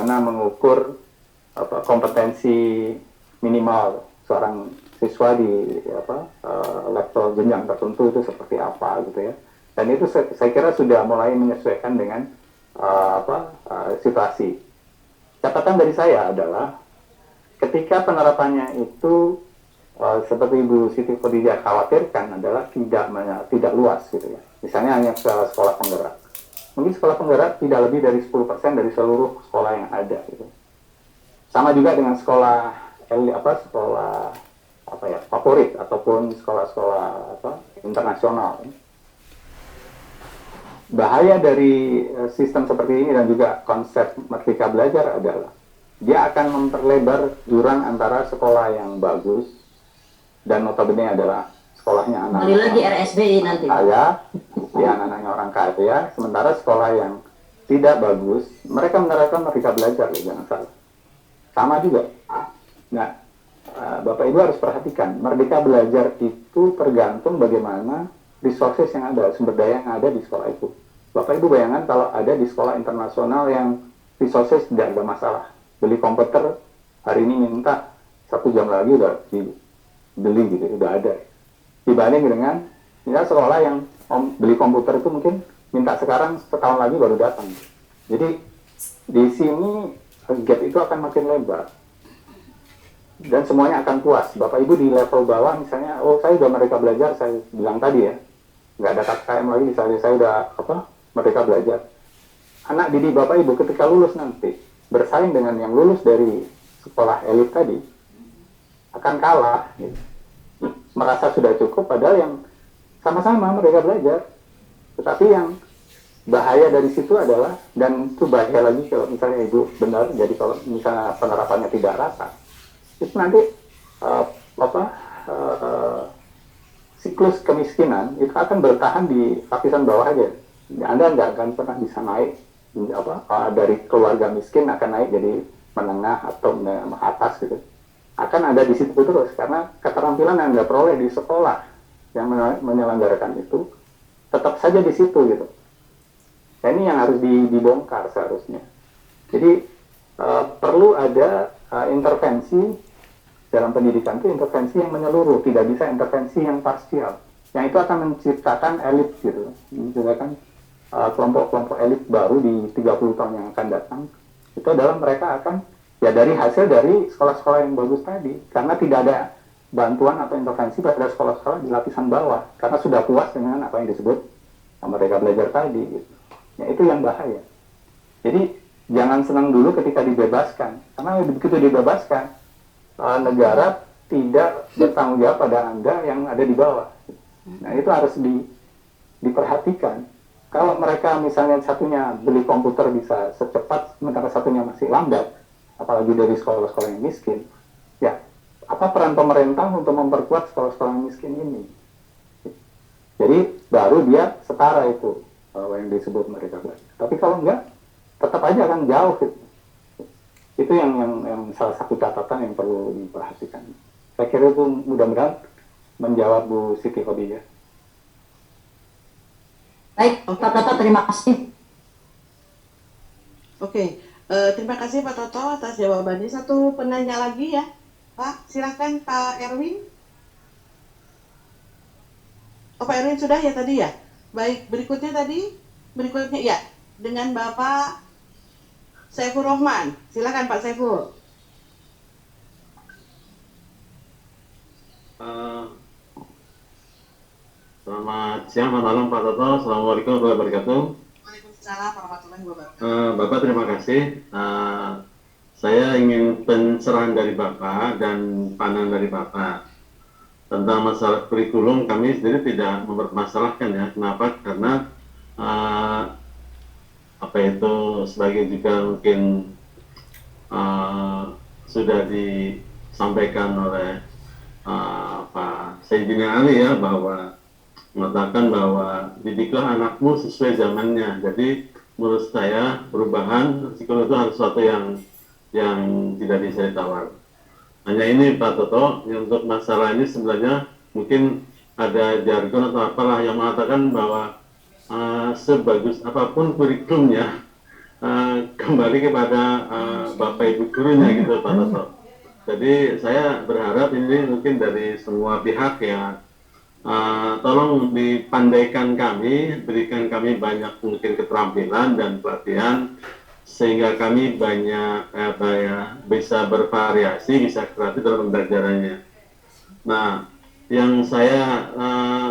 bagaimana mengukur kompetensi minimal seorang siswa di level jenjang tertentu itu seperti apa gitu ya. Dan itu saya kira sudah mulai menyesuaikan dengan situasi. Catatan dari saya adalah ketika penerapannya itu seperti Ibu Siti Khadijah khawatirkan adalah tidak luas gitu ya. Misalnya hanya sekolah penggerak. Mungkin sekolah penggerak tidak lebih dari 10% dari seluruh sekolah yang ada gitu. Sama juga dengan sekolah favorit ataupun sekolah-sekolah internasional. Bahaya dari sistem seperti ini dan juga konsep Merdeka Belajar adalah dia akan memperlebar jurang antara sekolah yang bagus dan notabene adalah sekolahnya anak lagi RSBI nanti kaya, ya anak-anaknya orang kaya, sementara sekolah yang tidak bagus mereka menerapkan Merdeka Belajar, ya, jangan salah. Sama juga. Nah, Bapak Ibu harus perhatikan, Merdeka Belajar itu tergantung bagaimana resources yang ada, sumber daya yang ada di sekolah itu. Bapak Ibu bayangkan kalau ada di sekolah internasional yang resources tidak ada masalah. Beli komputer, hari ini minta 1 jam lagi udah dibeli gitu, udah ada. Dibanding dengan sekolah yang beli komputer itu mungkin minta sekarang, setahun lagi baru datang. Jadi di sini gap itu akan makin lebar. Dan semuanya akan puas. Bapak Ibu di level bawah misalnya, saya udah Merdeka Belajar, saya bilang tadi ya, nggak ada KKM lagi, misalnya saya udah Merdeka Belajar. Anak didik Bapak Ibu ketika lulus nanti bersaing dengan yang lulus dari sekolah elit tadi akan kalah gitu. Merasa sudah cukup padahal yang sama-sama Merdeka Belajar. Tetapi yang bahaya dari situ adalah, dan itu bahaya lagi kalau misalnya Ibu benar, jadi kalau misalnya penerapannya tidak rata, itu nanti siklus kemiskinan itu akan bertahan di lapisan bawah aja. Anda nggak akan pernah bisa naik dari keluarga miskin akan naik jadi menengah atau menengah atas gitu. Akan ada di situ terus karena keterampilan yang Anda peroleh di sekolah yang menyelenggarakan itu tetap saja di situ gitu. Nah, ini yang harus dibongkar seharusnya. Jadi perlu ada intervensi dalam pendidikan, itu intervensi yang menyeluruh, tidak bisa intervensi yang parsial. Yang itu akan menciptakan elit gitu, menciptakan kelompok-kelompok elit baru di 30 tahun yang akan datang. Itu adalah mereka akan dari hasil dari sekolah-sekolah yang bagus tadi, karena tidak ada bantuan atau intervensi pada sekolah-sekolah di lapisan bawah, karena sudah puas dengan apa yang disebut Merdeka Belajar tadi gitu. Ya, itu yang bahaya. Jadi jangan senang dulu ketika dibebaskan, karena begitu dibebaskan negara tidak bertanggung jawab pada Anda yang ada di bawah. Nah, itu harus diperhatikan. Kalau mereka misalnya satunya beli komputer bisa secepat, sementara satunya masih lambat, apalagi dari sekolah-sekolah yang miskin, ya apa peran pemerintah untuk memperkuat sekolah-sekolah yang miskin ini? Jadi baru dia setara itu yang disebut Merdeka Belajar. Tapi kalau enggak, tetap aja akan jauh gitu. Itu yang salah satu catatan yang perlu diperhatikan. Saya kira itu mudah-mudahan menjawab Bu Siti Khadijah. Baik, Pak Toto, terima kasih. Oke, terima kasih Pak Toto atas jawabannya. Satu penanya lagi ya, Pak. Silahkan Pak Erwin. Pak Erwin sudah ya tadi ya? Baik, berikutnya ya, dengan Bapak Saiful Rohman. Silakan Pak Saiful. Selamat siang, selamat malam Pak Toto. Assalamualaikum warahmatullahi wabarakatuh. Waalaikumsalam warahmatullahi wabarakatuh. Bapak terima kasih. Saya ingin pencerahan dari Bapak dan pandangan dari Bapak tentang masalah kurikulum. Kami sendiri tidak mempermasalahkan ya. Kenapa? Karena sebagai juga mungkin sudah disampaikan oleh Pak Sayyidina Ali ya, bahwa mengatakan bahwa didiklah anakmu sesuai zamannya. Jadi menurut saya perubahan psikologi itu harus sesuatu yang tidak bisa ditawar. Hanya ini Pak Toto, untuk masalah ini sebenarnya mungkin ada jargon atau apalah yang mengatakan bahwa sebagus apapun kurikulumnya, kembali kepada Bapak Ibu gurunya gitu Pak Toto. Jadi saya berharap ini mungkin dari semua pihak ya, tolong dipandaikan kami, berikan kami banyak mungkin keterampilan dan pelatihan sehingga kami banyak bisa bervariasi, bisa kreatif dalam pembelajarannya. Nah, yang saya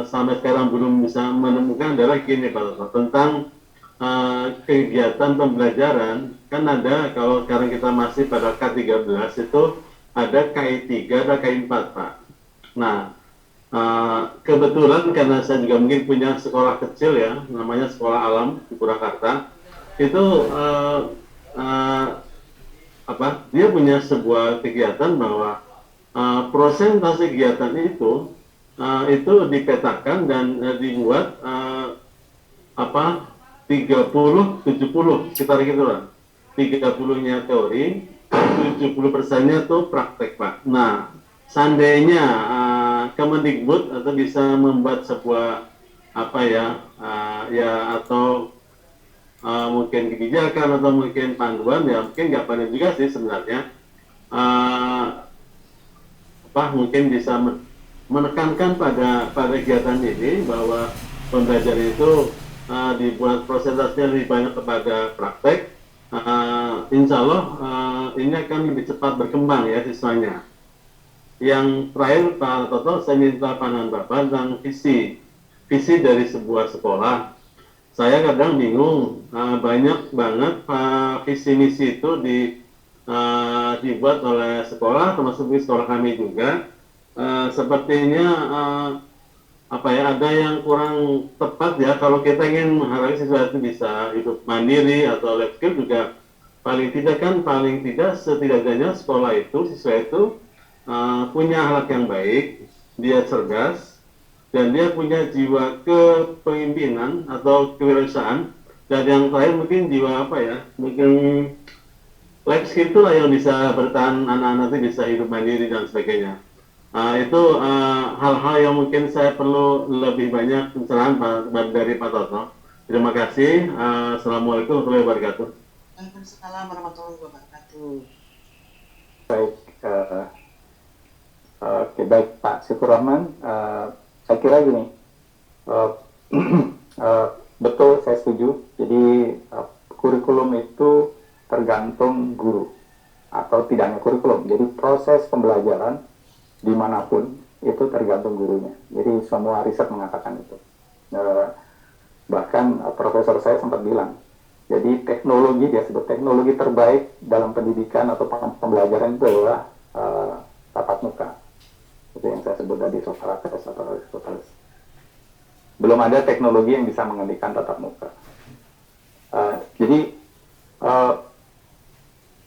sampai sekarang belum bisa menemukan adalah gini Pak Toto, tentang kegiatan pembelajaran. Kan ada, kalau sekarang kita masih pada K13 itu ada KI3, ada KI4 Pak. Nah, kebetulan karena saya juga mungkin punya sekolah kecil ya, namanya Sekolah Alam di Purwakarta, itu dia punya sebuah kegiatan bahwa prosentase kegiatan itu dipetakan dan dibuat 30-70 sekitar gitu lah. 30-nya teori, 70%-nya tuh praktek Pak. Nah, seandainya Kemendikbud atau bisa membuat sebuah atau mungkin kebijakan atau mungkin panduan ya, mungkin nggak banyak juga sih sebenarnya, mungkin bisa menekankan pada kegiatan ini bahwa pembelajaran itu dibuat prosentasenya lebih banyak kepada praktek. Insya Allah ini akan lebih cepat berkembang ya siswanya. Yang terakhir Pak Toto, saya minta pandangan Bapak tentang visi dari sebuah sekolah. Saya kadang bingung, banyak banget visi misi itu dibuat oleh sekolah, termasuk di sekolah kami juga. Sepertinya ada yang kurang tepat ya. Kalau kita ingin menghargai siswa itu bisa hidup mandiri atau life skill juga, paling tidak setidaknya sekolah itu, siswa itu punya akhlak yang baik, dia cerdas, dan dia punya jiwa kepemimpinan atau kewirausahaan. Dan yang terakhir mungkin jiwa mungkin life skill itulah yang bisa bertahan, anak-anak itu bisa hidup mandiri dan sebagainya. Itu hal-hal yang mungkin saya perlu lebih banyak pencerahan dari Pak Toto. Terima kasih. Assalamualaikum warahmatullahi wabarakatuh. Waalaikumsalam warahmatullahi wabarakatuh. Baik, oke, baik Pak Syukur Rahman. Saya kira gini, betul, saya setuju. Jadi kurikulum itu tergantung guru, atau tidak hanya kurikulum. Jadi proses pembelajaran dimanapun itu tergantung gurunya. Jadi semua riset mengatakan itu. Bahkan profesor saya sempat bilang, jadi teknologi, dia sebut teknologi terbaik dalam pendidikan atau pembelajaran itu adalah tatap muka. Itu yang saya sebut tadi, Socrates atau Aristoteles. Belum ada teknologi yang bisa menggantikan tatap muka. Jadi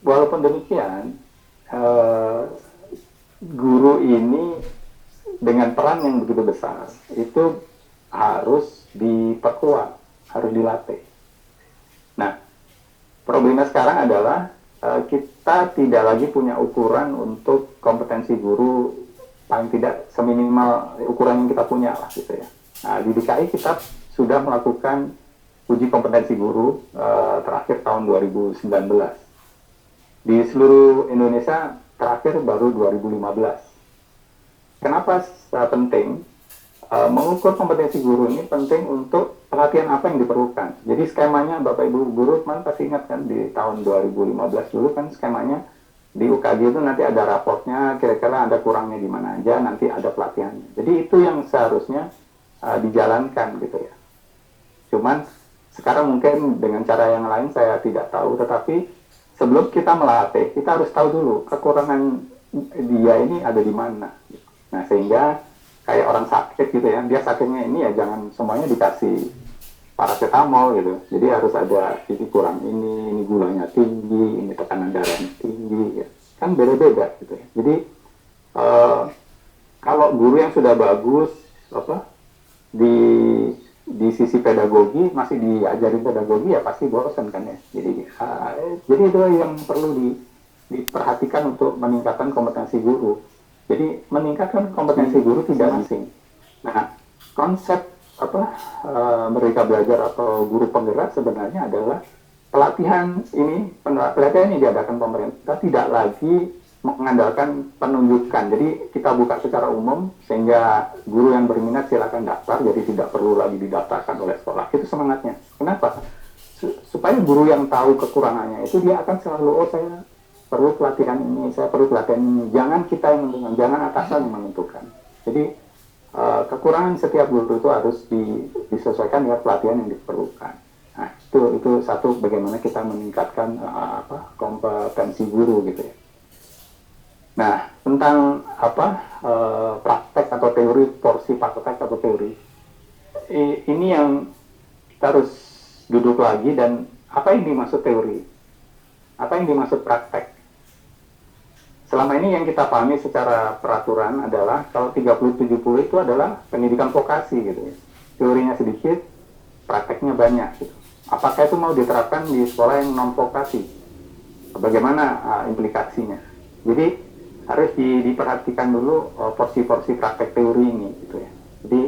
walaupun demikian, guru ini dengan peran yang begitu besar itu harus diperkuat, harus dilatih. Nah, problemnya sekarang adalah kita tidak lagi punya ukuran untuk kompetensi guru, paling tidak seminimal ukuran yang kita punya lah gitu ya. Nah, di DKI kita sudah melakukan uji kompetensi guru terakhir tahun 2019. Di seluruh Indonesia terakhir baru 2015. Kenapa penting? Mengukur kompetensi guru ini penting untuk pelatihan apa yang diperlukan. Jadi skemanya Bapak Ibu guru teman pasti ingat kan, di tahun 2015 dulu kan skemanya di UKG itu nanti ada raportnya, kira-kira ada kurangnya di mana aja, nanti ada pelatihannya. Jadi itu yang seharusnya dijalankan gitu ya. Cuman sekarang mungkin dengan cara yang lain saya tidak tahu, tetapi sebelum kita melatih, kita harus tahu dulu kekurangan dia ini ada di mana. Nah, sehingga kayak orang sakit gitu ya, dia sakitnya ini ya jangan semuanya dikasih paracetamol gitu. Jadi harus ada ini kurang ini gulanya tinggi, ini tekanan darahnya tinggi, ya. Kan beda-beda gitu ya. Jadi kalau guru yang sudah bagus di sisi pedagogi masih diajarin pedagogi ya pasti bosan kan ya. Jadi itu yang perlu diperhatikan untuk meningkatkan kompetensi guru. Jadi meningkatkan kompetensi guru tidak asing. Nah, konsep Merdeka Belajar atau guru penggerak sebenarnya adalah pelatihan ini diadakan pemerintah tidak lagi mengandalkan penunjukan. Jadi kita buka secara umum sehingga guru yang berminat silakan daftar, jadi tidak perlu lagi didaftarkan oleh sekolah. Itu semangatnya. Kenapa? Supaya guru yang tahu kekurangannya itu dia akan selalu, oh saya perlu pelatihan ini, saya perlu pelatihan ini. Jangan kita yang menentukan, jangan atasan yang menentukan. Jadi kekurangan setiap guru itu harus disesuaikan dengan pelatihan yang diperlukan. Nah, itu satu, bagaimana kita meningkatkan kompetensi guru gitu ya. Nah, tentang praktek atau teori, porsi praktek atau teori, ini yang kita harus duduk lagi, dan apa yang dimaksud teori, apa yang dimaksud praktek. Selama ini yang kita pahami secara peraturan adalah kalau 30-70 itu adalah pendidikan vokasi gitu ya. Teorinya sedikit, prakteknya banyak gitu. Apakah itu mau diterapkan di sekolah yang non vokasi? Bagaimana implikasinya? Jadi harus diperhatikan dulu porsi-porsi praktek teori ini gitu ya. Jadi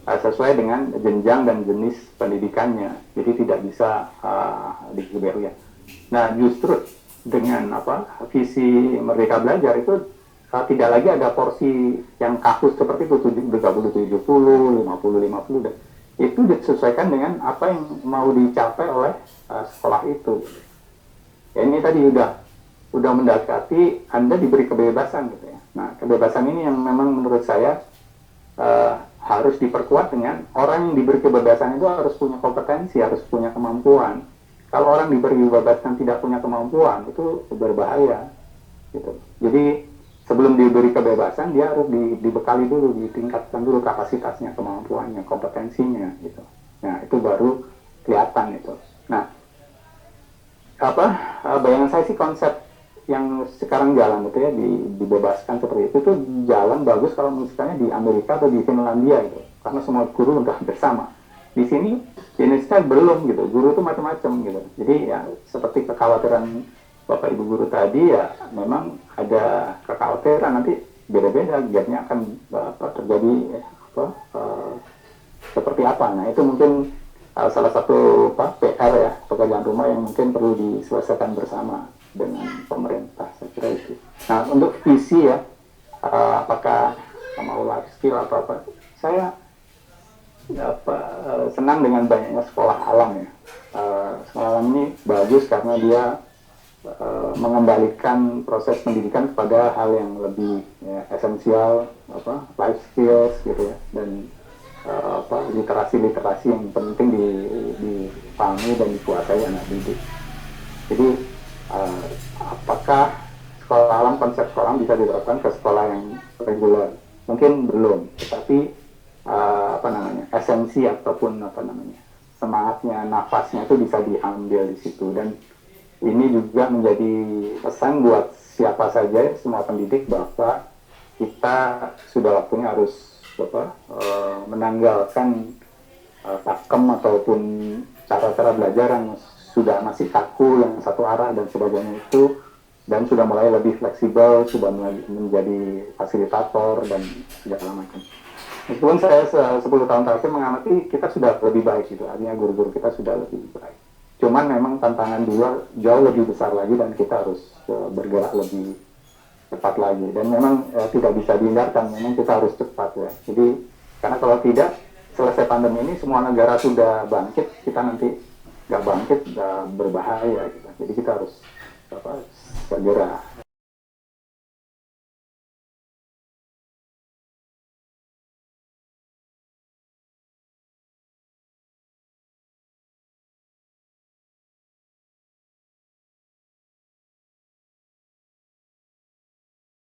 sesuai dengan jenjang dan jenis pendidikannya. Jadi tidak bisa digeber ya. Nah, justru dengan visi Merdeka Belajar itu tidak lagi ada porsi yang kakus seperti itu 30-70, 50-50, dan itu disesuaikan dengan apa yang mau dicapai oleh sekolah itu. Ya, ini tadi udah mendekati Anda diberi kebebasan gitu ya. Nah, kebebasan ini yang memang menurut saya harus diperkuat dengan orang yang diberi kebebasan itu harus punya kompetensi, harus punya kemampuan. Kalau orang diberi kebebasan tidak punya kemampuan, itu berbahaya gitu. Jadi sebelum diberi kebebasan dia harus dibekali dulu, ditingkatkan dulu kapasitasnya, kemampuannya, kompetensinya gitu. Nah, itu baru kelihatan itu. Nah, bayangan saya sih konsep yang sekarang jalan itu ya, dibebaskan seperti itu tuh jalan bagus kalau misalnya di Amerika atau di Finlandia gitu, karena semua guru udah bersama. Di sini di Indonesia belum gitu, guru itu macam-macam gitu. Jadi ya seperti kekhawatiran Bapak Ibu guru tadi, ya memang ada kekhawatiran nanti beda-beda gapnya akan terjadi seperti apa. Nah, itu mungkin salah satu PR ya, pekerjaan rumah yang mungkin perlu diselesaikan bersama dengan pemerintah, saya kira itu. Nah, untuk visi ya, apakah mau life skill atau apa, saya senang dengan banyaknya sekolah alam ya. Sekolah alam ini bagus karena dia mengembalikan proses pendidikan kepada hal yang lebih esensial, life skills gitu ya, dan literasi yang penting dipahami dan dikuasai anak didik. Jadi apakah sekolah alam, konsep sekolah alam bisa diterapkan ke sekolah yang reguler? Mungkin belum, tetapi esensi ataupun semangatnya, nafasnya itu bisa diambil di situ. Dan ini juga menjadi pesan buat siapa saja, semua pendidik, bahwa kita sudah waktunya harus menanggalkan pakem ataupun cara-cara belajar yang sudah masih kaku, yang satu arah dan sebagainya itu, dan sudah mulai lebih fleksibel, sudah mulai menjadi fasilitator dan segala macam. Meskipun saya 10 tahun terakhir mengamati, kita sudah lebih baik gitu, artinya guru-guru kita sudah lebih baik. Cuman memang tantangan jauh lebih besar lagi, dan kita harus bergerak lebih cepat lagi. Dan memang tidak bisa dihindarkan, memang kita harus cepat ya. Jadi karena kalau tidak, selesai pandemi ini semua negara sudah bangkit, kita nanti nggak bangkit, berbahaya gitu. Jadi kita harus segera